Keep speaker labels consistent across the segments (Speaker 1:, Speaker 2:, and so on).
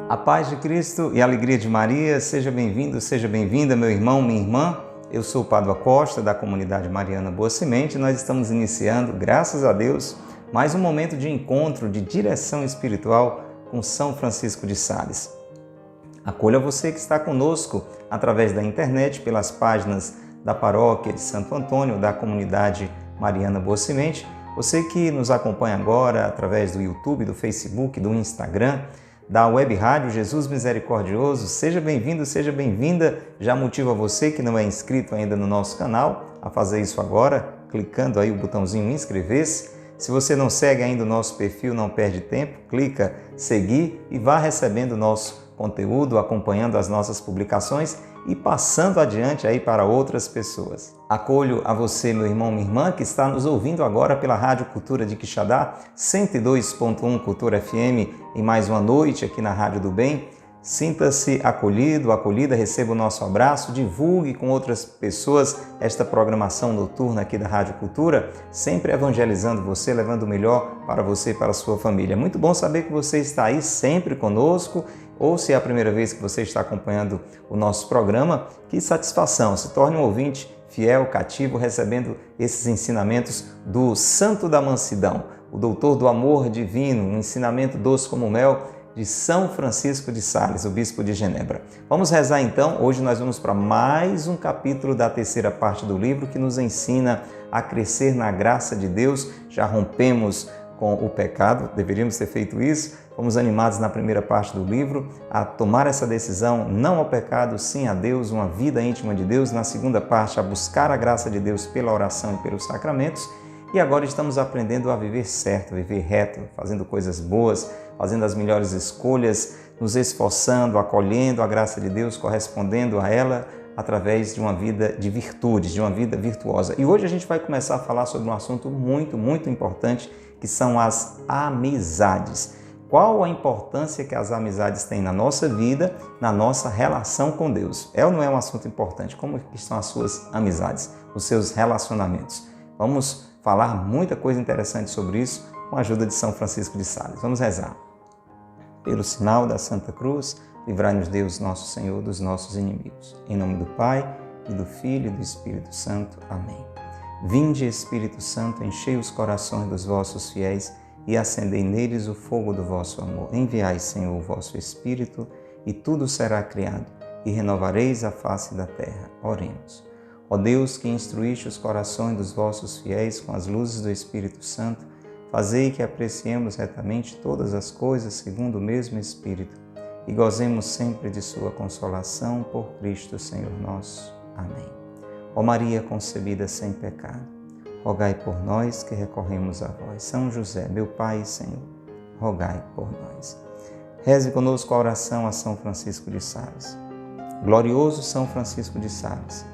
Speaker 1: A paz de Cristo e a alegria de Maria, seja bem-vindo, seja bem-vinda, meu irmão, minha irmã. Eu sou o Padre Costa, da comunidade Mariana Boa Semente, e nós estamos iniciando, graças a Deus, mais um momento de encontro, de direção espiritual com São Francisco de Sales. Acolha você que está conosco através da internet, pelas páginas da paróquia de Santo Antônio, da comunidade Mariana Boa Semente, você que nos acompanha agora através do YouTube, do Facebook, do Instagram, da Web Rádio Jesus Misericordioso, seja bem-vindo, seja bem-vinda. Já motivo a você que não é inscrito ainda no nosso canal a fazer isso agora, clicando aí o botãozinho inscrever-se. Se você não segue ainda o nosso perfil, não perde tempo, clica seguir e vá recebendo o nosso conteúdo, acompanhando as nossas publicações e passando adiante aí para outras pessoas. Acolho a você, meu irmão, minha irmã, que está nos ouvindo agora pela Rádio Cultura de Quixadá, 102.1 Cultura FM, em mais uma noite aqui na Rádio do Bem. Sinta-se acolhido, acolhida, receba o nosso abraço, divulgue com outras pessoas esta programação noturna aqui da Rádio Cultura, sempre evangelizando você, levando o melhor para você e para a sua família. É muito bom saber que você está aí sempre conosco, ou se é a primeira vez que você está acompanhando o nosso programa, que satisfação, se torne um ouvinte fiel, cativo, recebendo esses ensinamentos do Santo da Mansidão, o doutor do amor divino, um ensinamento doce como mel, de São Francisco de Sales, o bispo de Genebra. Vamos rezar então. Hoje nós vamos para mais um capítulo da terceira parte do livro que nos ensina a crescer na graça de Deus. Já rompemos com o pecado, deveríamos ter feito isso. Fomos animados na primeira parte do livro a tomar essa decisão, não ao pecado, sim a Deus, uma vida íntima de Deus. Na segunda parte, a buscar a graça de Deus pela oração e pelos sacramentos. E agora estamos aprendendo a viver certo, viver reto, fazendo coisas boas, fazendo as melhores escolhas, nos esforçando, acolhendo a graça de Deus, correspondendo a ela através de uma vida de virtudes, de uma vida virtuosa. E hoje a gente vai começar a falar sobre um assunto muito importante, que são as amizades. Qual a importância que as amizades têm na nossa vida, na nossa relação com Deus? É ou não é um assunto importante? Como estão as suas amizades, os seus relacionamentos? Vamos falar muita coisa interessante sobre isso com a ajuda de São Francisco de Sales. Vamos rezar. Pelo sinal da Santa Cruz, livrai-nos Deus, nosso Senhor, dos nossos inimigos. Em nome do Pai, e do Filho e do Espírito Santo. Amém. Vinde, Espírito Santo, enchei os corações dos vossos fiéis e acendei neles o fogo do vosso amor. Enviai, Senhor, o vosso Espírito, e tudo será criado, e renovareis a face da terra. Oremos. Ó Deus, que instruíste os corações dos vossos fiéis com as luzes do Espírito Santo, fazei que apreciemos retamente todas as coisas segundo o mesmo Espírito e gozemos sempre de sua consolação por Cristo, Senhor nosso. Amém. Ó Maria concebida sem pecado, rogai por nós que recorremos a vós. São José, meu Pai e Senhor, rogai por nós. Reze conosco a oração a São Francisco de Sales. Glorioso São Francisco de Sales,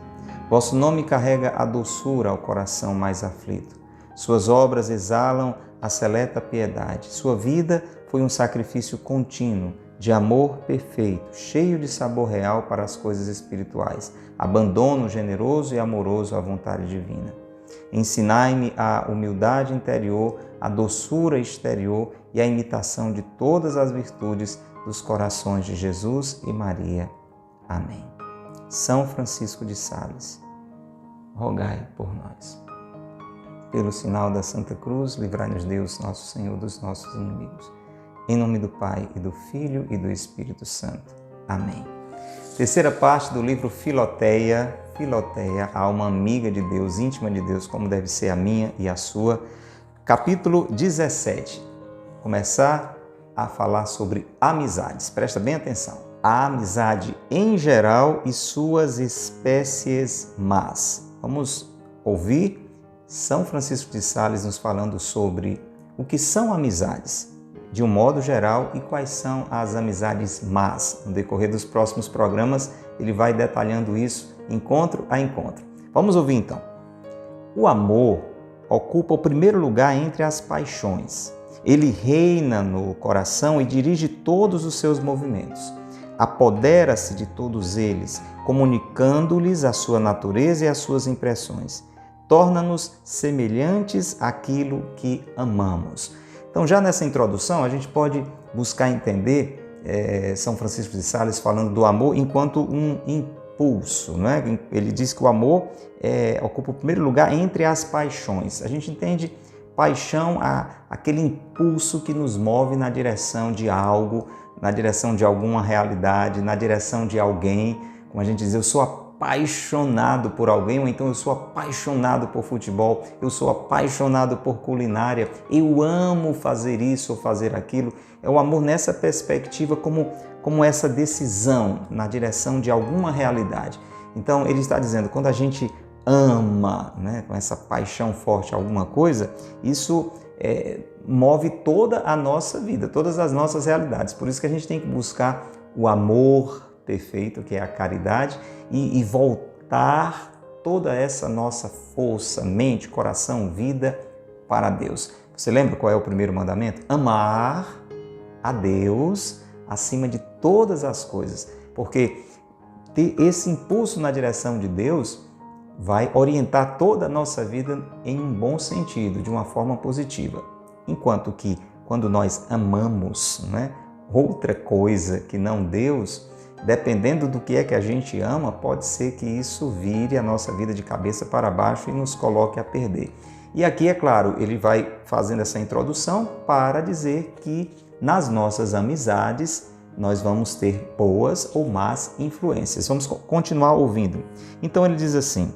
Speaker 1: vosso nome carrega a doçura ao coração mais aflito. Suas obras exalam a seleta piedade. Sua vida foi um sacrifício contínuo, de amor perfeito, cheio de sabor real para as coisas espirituais, abandono generoso e amoroso à vontade divina. Ensinai-me a humildade interior, a doçura exterior e a imitação de todas as virtudes dos corações de Jesus e Maria. Amém. São Francisco de Sales, rogai por nós. Pelo sinal da Santa Cruz, livrai-nos Deus, nosso Senhor, dos nossos inimigos. Em nome do Pai, e do Filho, e do Espírito Santo. Amém. Terceira parte do livro Filoteia. Filoteia, a alma amiga de Deus, íntima de Deus, como deve ser a minha e a sua. Capítulo 17. Começar a falar sobre amizades. Presta bem atenção. A amizade em geral e suas espécies más. Vamos ouvir São Francisco de Sales nos falando sobre o que são amizades, de um modo geral, e quais são as amizades más. No decorrer dos próximos programas, ele vai detalhando isso, encontro a encontro. Vamos ouvir então. O amor ocupa o primeiro lugar entre as paixões. Ele reina no coração e dirige todos os seus movimentos. Apodera-se de todos eles, comunicando-lhes a sua natureza e as suas impressões. Torna-nos semelhantes àquilo que amamos. Então, já nessa introdução, a gente pode buscar entender São Francisco de Sales falando do amor enquanto um impulso, não é? Ele diz que o amor ocupa o primeiro lugar entre as paixões. A gente entende paixão, aquele impulso que nos move na direção de algo, na direção de alguma realidade, na direção de alguém. Como a gente diz, eu sou apaixonado por alguém, ou então eu sou apaixonado por futebol, eu sou apaixonado por culinária, eu amo fazer isso ou fazer aquilo. É o amor nessa perspectiva como essa decisão na direção de alguma realidade. Então ele está dizendo, quando a gente ama, né, com essa paixão forte alguma coisa, isso move toda a nossa vida, todas as nossas realidades. Por isso que a gente tem que buscar o amor perfeito, que é a caridade, e voltar toda essa nossa força, mente, coração, vida para Deus. Você lembra qual é o primeiro mandamento? Amar a Deus acima de todas as coisas, porque ter esse impulso na direção de Deus vai orientar toda a nossa vida em um bom sentido, de uma forma positiva. Enquanto que quando nós amamos, né, outra coisa que não Deus, dependendo do que é que a gente ama, pode ser que isso vire a nossa vida de cabeça para baixo e nos coloque a perder. E aqui, é claro, ele vai fazendo essa introdução para dizer que nas nossas amizades nós vamos ter boas ou más influências. Vamos continuar ouvindo. Então ele diz assim: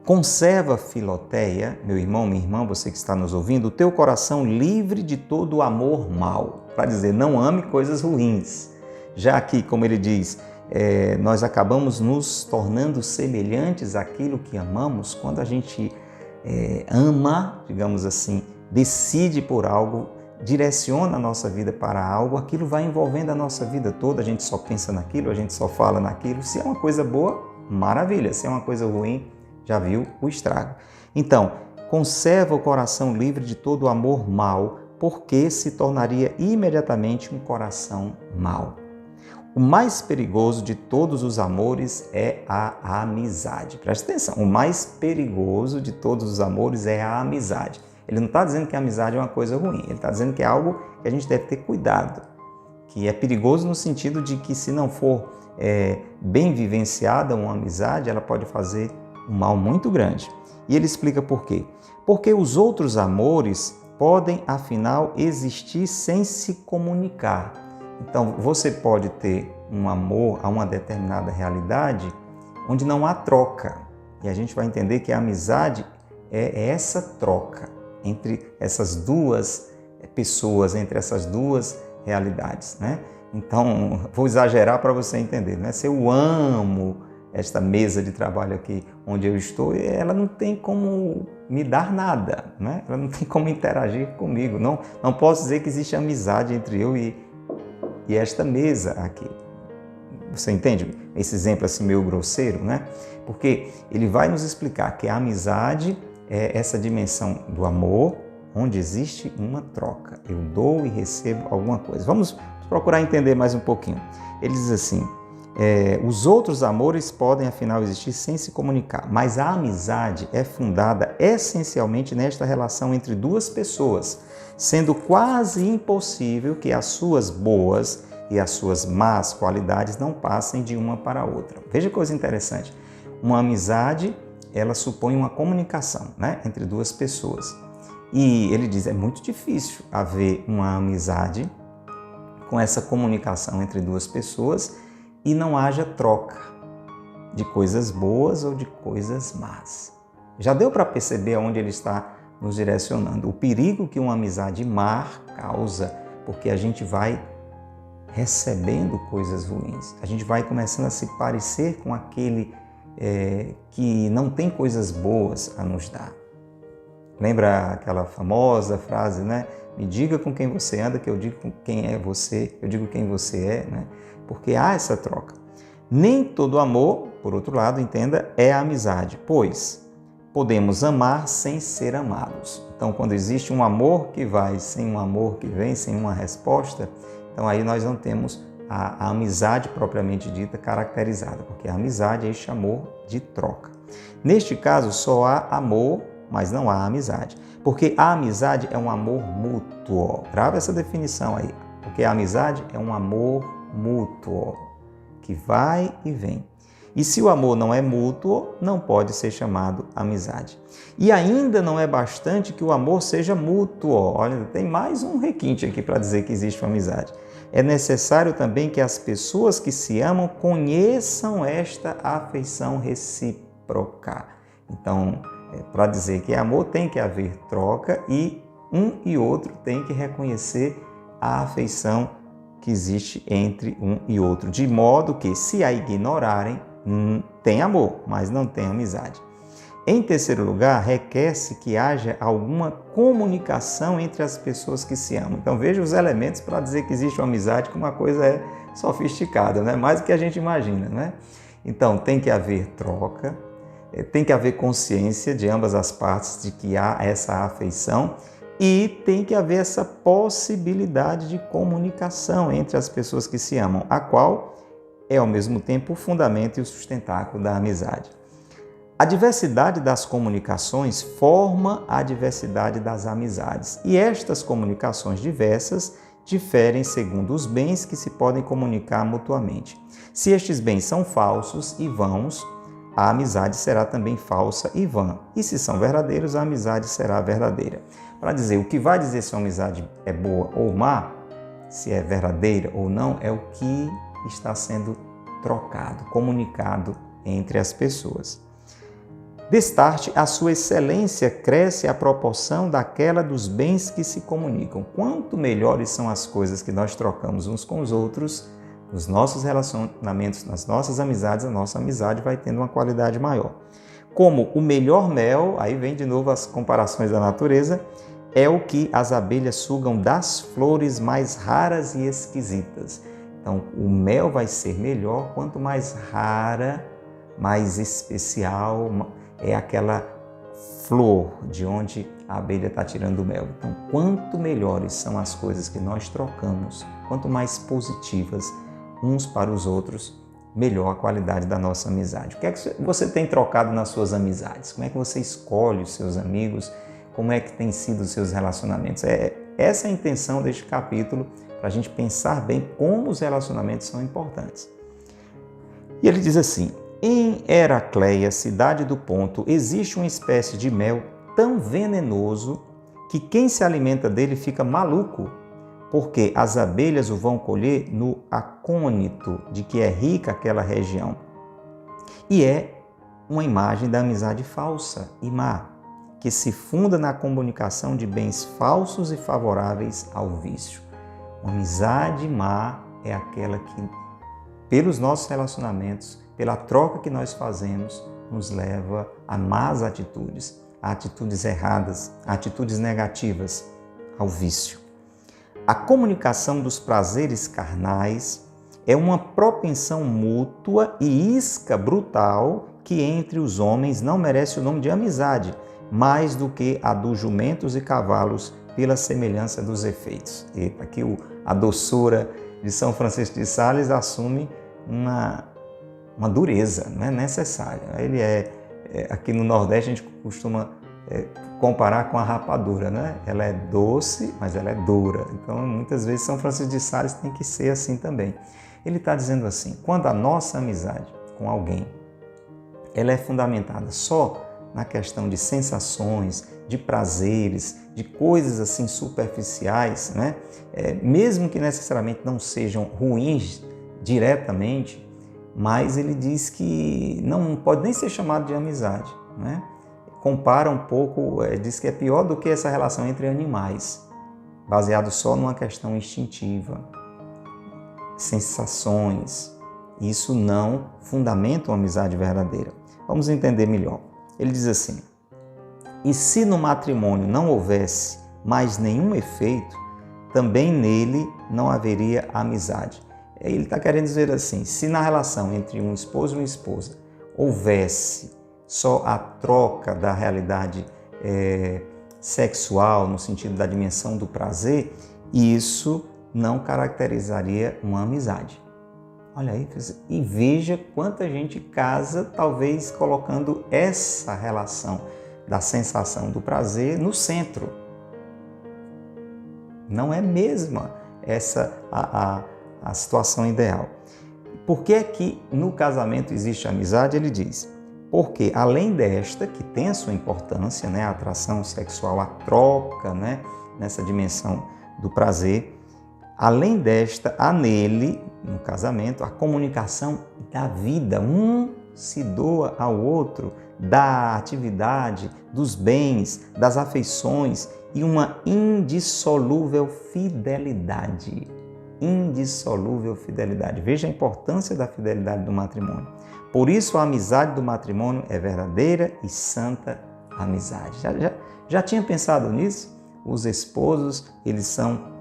Speaker 1: conserva, Filoteia, meu irmão, minha irmã, você que está nos ouvindo, o teu coração livre de todo o amor mau. Para dizer, não ame coisas ruins. Já que, como ele diz, nós acabamos nos tornando semelhantes àquilo que amamos quando a gente ama, digamos assim, decide por algo, direciona a nossa vida para algo, aquilo vai envolvendo a nossa vida toda, a gente só pensa naquilo, a gente só fala naquilo. Se é uma coisa boa, maravilha. Se é uma coisa ruim, já viu o estrago. Então, conserva o coração livre de todo o amor mau, porque se tornaria imediatamente um coração mau. O mais perigoso de todos os amores é a amizade. Presta atenção, o mais perigoso de todos os amores é a amizade. Ele não está dizendo que a amizade é uma coisa ruim, ele está dizendo que é algo que a gente deve ter cuidado, que é perigoso no sentido de que se não for bem vivenciada uma amizade, ela pode fazer um mal muito grande. E ele explica por quê. Porque os outros amores podem, afinal, existir sem se comunicar. Então, você pode ter um amor a uma determinada realidade onde não há troca. E a gente vai entender que a amizade é essa troca entre essas duas pessoas, entre essas duas realidades, né? Então, vou exagerar para você entender, né? Se eu amo esta mesa de trabalho aqui onde eu estou, ela não tem como me dar nada, né? Ela não tem como interagir comigo. Não posso dizer que existe amizade entre eu e esta mesa aqui. Você entende esse exemplo assim meio grosseiro, né? Porque ele vai nos explicar que a amizade é essa dimensão do amor, onde existe uma troca. Eu dou e recebo alguma coisa. Vamos procurar entender mais um pouquinho. Ele diz assim: os outros amores podem, afinal, existir sem se comunicar, mas a amizade é fundada essencialmente nesta relação entre duas pessoas, sendo quase impossível que as suas boas e as suas más qualidades não passem de uma para a outra. Veja que coisa interessante. Uma amizade, ela supõe uma comunicação, né, entre duas pessoas. E ele diz, é muito difícil haver uma amizade com essa comunicação entre duas pessoas e não haja troca de coisas boas ou de coisas más. Já deu para perceber aonde ele está nos direcionando? O perigo que uma amizade má causa, porque a gente vai recebendo coisas ruins. A gente vai começando a se parecer com aquele que não tem coisas boas a nos dar. Lembra aquela famosa frase, né? Me diga com quem você anda, que eu digo com quem é você, eu digo quem você é, né? Porque há essa troca. Nem todo amor, por outro lado, entenda, é a amizade, pois podemos amar sem ser amados. Então, quando existe um amor que vai sem um amor que vem, sem uma resposta, então aí nós não temos a amizade propriamente dita caracterizada, porque a amizade é este amor de troca. Neste caso, só há amor, mas não há amizade, porque a amizade é um amor mútuo. Grava essa definição aí. Porque a amizade é um amor mútuo, que vai e vem. E se o amor não é mútuo, não pode ser chamado amizade. E ainda não é bastante que o amor seja mútuo. Olha, tem mais um requinte aqui para dizer que existe uma amizade. É necessário também que as pessoas que se amam conheçam esta afeição recíproca. Então, para dizer que é amor, tem que haver troca e um e outro tem que reconhecer a afeição que existe entre um e outro. De modo que, se a ignorarem, tem amor, mas não tem amizade. Em terceiro lugar, requer-se que haja alguma comunicação entre as pessoas que se amam. Então veja os elementos para dizer que existe uma amizade, que uma coisa é sofisticada, né? Mais do que a gente imagina, né? Então tem que haver troca, tem que haver consciência de ambas as partes de que há essa afeição e tem que haver essa possibilidade de comunicação entre as pessoas que se amam, a qual é ao mesmo tempo o fundamento e o sustentáculo da amizade. A diversidade das comunicações forma a diversidade das amizades e estas comunicações diversas diferem segundo os bens que se podem comunicar mutuamente. Se estes bens são falsos e vãos, a amizade será também falsa e vã. E se são verdadeiros, a amizade será verdadeira. Para dizer o que vai dizer se uma amizade é boa ou má, se é verdadeira ou não, é o que está sendo trocado, comunicado entre as pessoas. Destarte, a sua excelência cresce à proporção daquela dos bens que se comunicam. Quanto melhores são as coisas que nós trocamos uns com os outros, nos nossos relacionamentos, nas nossas amizades, a nossa amizade vai tendo uma qualidade maior. Como o melhor mel, aí vem de novo as comparações da natureza, é o que as abelhas sugam das flores mais raras e esquisitas. Então, o mel vai ser melhor quanto mais rara, mais especial é aquela flor de onde a abelha está tirando o mel. Então, quanto melhores são as coisas que nós trocamos, quanto mais positivas uns para os outros, melhor a qualidade da nossa amizade. O que é que você tem trocado nas suas amizades? Como é que você escolhe os seus amigos? Como é que tem sido os seus relacionamentos? Essa é a intenção deste capítulo, para a gente pensar bem como os relacionamentos são importantes. E ele diz assim: em Heracleia, cidade do Ponto, existe uma espécie de mel tão venenoso que quem se alimenta dele fica maluco, porque as abelhas o vão colher no acônito de que é rica aquela região. E é uma imagem da amizade falsa e má, que se funda na comunicação de bens falsos e favoráveis ao vício. Uma amizade má é aquela que, pelos nossos relacionamentos, pela troca que nós fazemos, nos leva a más atitudes, a atitudes erradas, a atitudes negativas, ao vício. A comunicação dos prazeres carnais é uma propensão mútua e isca brutal que entre os homens não merece o nome de amizade, mais do que a dos jumentos e cavalos pela semelhança dos efeitos. Eita, aqui a doçura de São Francisco de Sales assume uma dureza, não é necessária. Ele aqui no Nordeste a gente costuma comparar com a rapadura, né? Ela é doce, mas ela é dura. Então, muitas vezes São Francisco de Sales tem que ser assim também. Ele está dizendo assim: quando a nossa amizade com alguém ela é fundamentada só na questão de sensações, de prazeres, de coisas assim superficiais, né? Mesmo que necessariamente não sejam ruins diretamente, mas ele diz que não pode nem ser chamado de amizade, né? Compara um pouco, diz que é pior do que essa relação entre animais, baseado só numa questão instintiva, sensações. Isso não fundamenta uma amizade verdadeira. Vamos entender melhor. Ele diz assim: e se no matrimônio não houvesse mais nenhum efeito, também nele não haveria amizade. Ele está querendo dizer assim: se na relação entre um esposo e uma esposa houvesse só a troca da realidade sexual, no sentido da dimensão do prazer, isso não caracterizaria uma amizade. Olha aí, e veja quanta gente casa, talvez colocando essa relação da sensação do prazer no centro. Não é mesma. essa a situação ideal. Por que é que no casamento existe amizade? Ele diz, porque além desta, que tem a sua importância, né, a atração sexual, a troca, né, nessa dimensão do prazer, além desta, há nele, no casamento, a comunicação da vida. Um se doa ao outro, da atividade, dos bens, das afeições e uma indissolúvel fidelidade. Indissolúvel fidelidade. Veja a importância da fidelidade do matrimônio. Por isso a amizade do matrimônio é verdadeira e santa amizade. Já tinha pensado nisso? Os esposos, eles são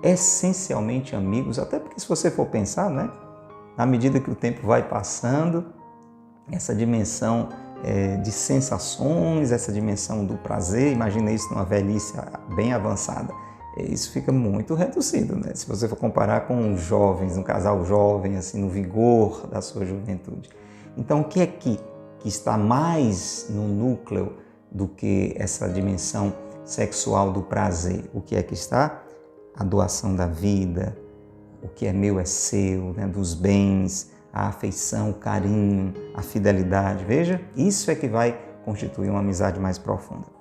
Speaker 1: essencialmente amigos, até porque se você for pensar, né, à medida que o tempo vai passando, essa dimensão de sensações, essa dimensão do prazer, imagina isso numa velhice bem avançada, isso fica muito reduzido, né? Se você for comparar com os jovens, um casal jovem, assim, no vigor da sua juventude. Então, o que é que está mais no núcleo do que essa dimensão sexual do prazer? O que é que está? A doação da vida, o que é meu é seu, né? Dos bens, a afeição, o carinho, a fidelidade. Veja, isso é que vai constituir uma amizade mais profunda.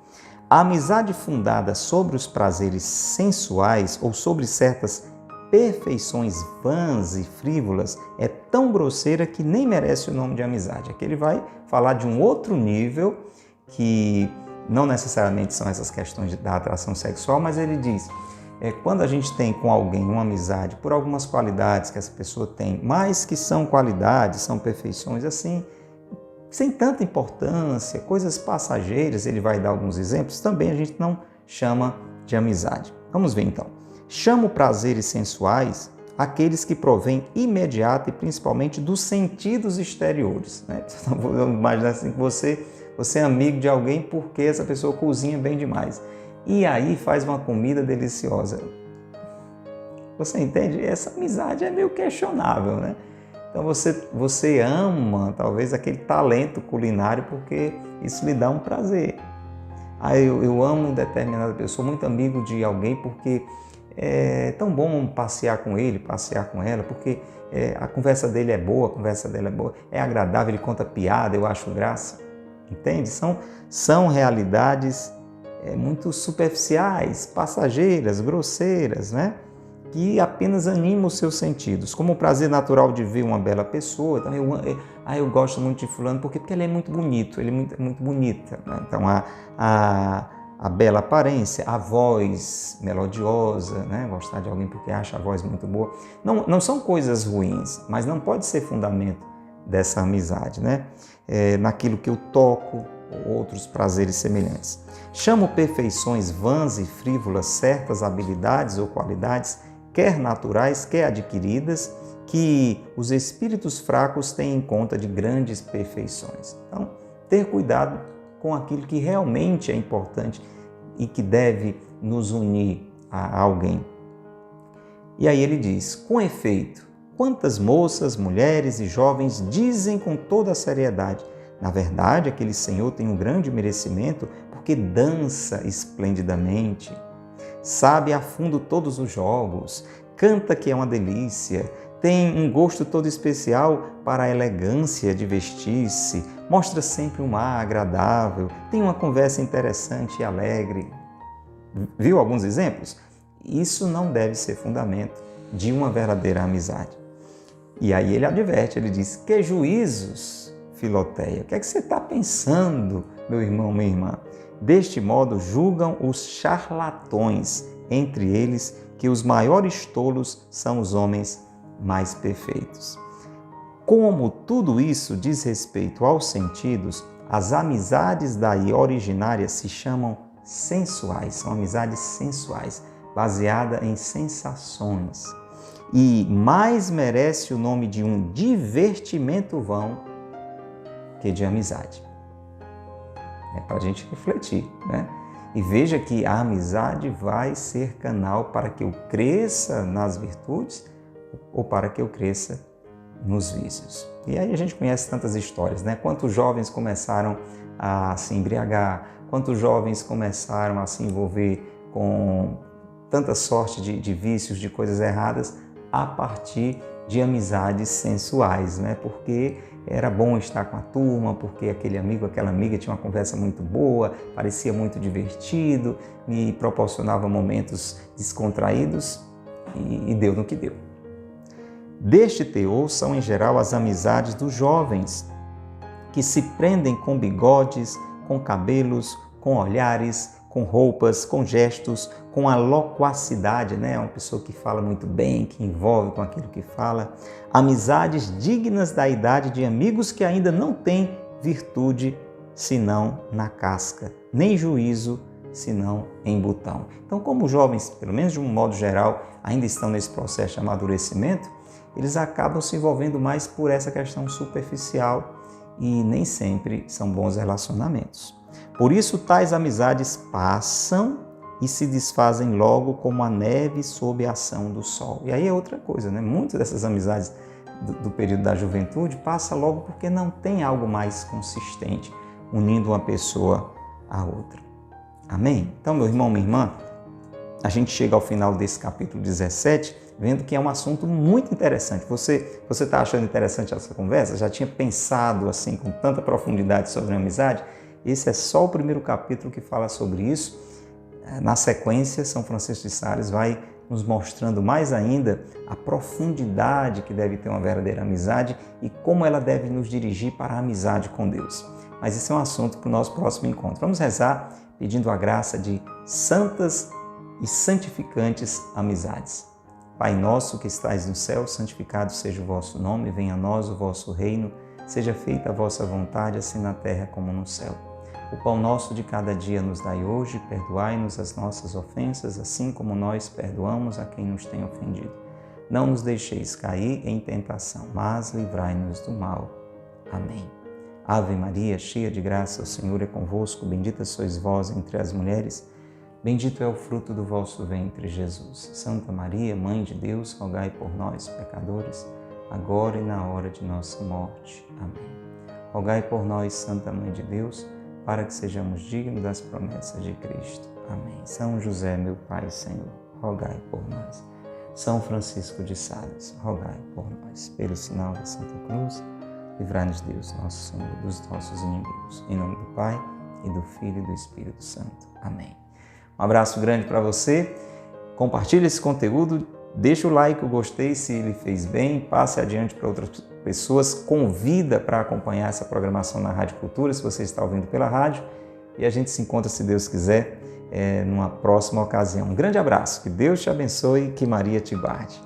Speaker 1: A amizade fundada sobre os prazeres sensuais ou sobre certas perfeições vãs e frívolas é tão grosseira que nem merece o nome de amizade. Aqui ele vai falar de um outro nível que não necessariamente são essas questões da atração sexual, mas ele diz, quando a gente tem com alguém uma amizade por algumas qualidades que essa pessoa tem, mas que são qualidades, são perfeições assim, sem tanta importância, coisas passageiras, ele vai dar alguns exemplos, também a gente não chama de amizade. Vamos ver então. Chamo prazeres sensuais aqueles que provêm imediata e principalmente dos sentidos exteriores. Né? Vamos imaginar assim que você é amigo de alguém porque essa pessoa cozinha bem demais. E aí faz uma comida deliciosa. Você entende? Essa amizade é meio questionável, né? Então você ama talvez aquele talento culinário porque isso lhe dá um prazer. Eu amo determinada pessoa, sou muito amigo de alguém porque é tão bom passear com ele, passear com ela, porque a conversa dele é boa, é agradável, ele conta piada, eu acho graça. Entende? São realidades muito superficiais, passageiras, grosseiras, né? Que apenas animam os seus sentidos. Como o prazer natural de ver uma bela pessoa, então eu gosto muito de fulano porque ele é muito bonito, ele é muito bonita. Né? Então a bela aparência, a voz melodiosa, né? Gostar de alguém porque acha a voz muito boa. Não são coisas ruins, mas não pode ser fundamento dessa amizade, né? Naquilo que eu toco, outros prazeres semelhantes. Chamo perfeições vãs e frívolas certas habilidades ou qualidades, quer naturais, quer adquiridas, que os espíritos fracos têm em conta de grandes perfeições. Então, ter cuidado com aquilo que realmente é importante e que deve nos unir a alguém. E aí ele diz, com efeito, quantas moças, mulheres e jovens dizem com toda a seriedade, na verdade, aquele senhor tem um grande merecimento porque dança esplendidamente, sabe a fundo todos os jogos, canta que é uma delícia, tem um gosto todo especial para a elegância de vestir-se, mostra sempre um ar agradável, tem uma conversa interessante e alegre. Viu alguns exemplos? Isso não deve ser fundamento de uma verdadeira amizade. E aí ele adverte, ele diz, que juízos, Filoteia, o que é que você está pensando, meu irmão, minha irmã? Deste modo julgam os charlatões, entre eles que os maiores tolos são os homens mais perfeitos. Como tudo isso diz respeito aos sentidos, as amizades daí originárias se chamam sensuais, são amizades sensuais, baseadas em sensações. E mais merece o nome de um divertimento vão que de amizade. É para a gente refletir, né? E veja que a amizade vai ser canal para que eu cresça nas virtudes ou para que eu cresça nos vícios. E aí a gente conhece tantas histórias, né? Quantos jovens começaram a se embriagar, quantos jovens começaram a se envolver com tanta sorte de vícios, de coisas erradas, a partir de amizades sensuais, né? Porque era bom estar com a turma, porque aquele amigo, aquela amiga tinha uma conversa muito boa, parecia muito divertido, me proporcionava momentos descontraídos e deu no que deu. Deste teor são, em geral, as amizades dos jovens, que se prendem com bigodes, com cabelos, com olhares, com roupas, com gestos, com a loquacidade, né? Uma pessoa que fala muito bem, que envolve com aquilo que fala. Amizades dignas da idade de amigos que ainda não têm virtude senão na casca, nem juízo senão em botão. Então, como os jovens, pelo menos de um modo geral, ainda estão nesse processo de amadurecimento, eles acabam se envolvendo mais por essa questão superficial e nem sempre são bons relacionamentos. Por isso, tais amizades passam e se desfazem logo como a neve sob a ação do sol. E aí é outra coisa, né? Muitas dessas amizades do período da juventude passam logo porque não tem algo mais consistente unindo uma pessoa à outra. Amém? Então, meu irmão, minha irmã, a gente chega ao final desse capítulo 17, vendo que é um assunto muito interessante. Você está achando interessante essa conversa? Já tinha pensado assim com tanta profundidade sobre a amizade? Esse é só o primeiro capítulo que fala sobre isso. Na sequência, São Francisco de Sales vai nos mostrando mais ainda a profundidade que deve ter uma verdadeira amizade e como ela deve nos dirigir para a amizade com Deus. Mas esse é um assunto para o nosso próximo encontro. Vamos rezar pedindo a graça de santas e santificantes amizades. Pai nosso que estais no céu, santificado seja o vosso nome, venha a nós o vosso reino, seja feita a vossa vontade, assim na terra como no céu. O pão nosso de cada dia nos dai hoje, perdoai-nos as nossas ofensas, assim como nós perdoamos a quem nos tem ofendido. Não nos deixeis cair em tentação, mas livrai-nos do mal. Amém. Ave Maria, cheia de graça, o Senhor é convosco, bendita sois vós entre as mulheres, bendito é o fruto do vosso ventre, Jesus. Santa Maria, Mãe de Deus, rogai por nós, pecadores, agora e na hora de nossa morte. Amém. Rogai por nós, Santa Mãe de Deus, para que sejamos dignos das promessas de Cristo. Amém. São José, meu Pai e Senhor, rogai por nós. São Francisco de Sales, rogai por nós. Pelo sinal da Santa Cruz, livrai-nos Deus, nosso Senhor, dos nossos inimigos. Em nome do Pai, e do Filho e do Espírito Santo. Amém. Um abraço grande para você. Compartilhe esse conteúdo. Deixa o like, o gostei se ele fez bem, passe adiante para outras pessoas, convida para acompanhar essa programação na Rádio Cultura, se você está ouvindo pela rádio, e a gente se encontra, se Deus quiser, numa próxima ocasião. Um grande abraço, que Deus te abençoe e que Maria te guarde.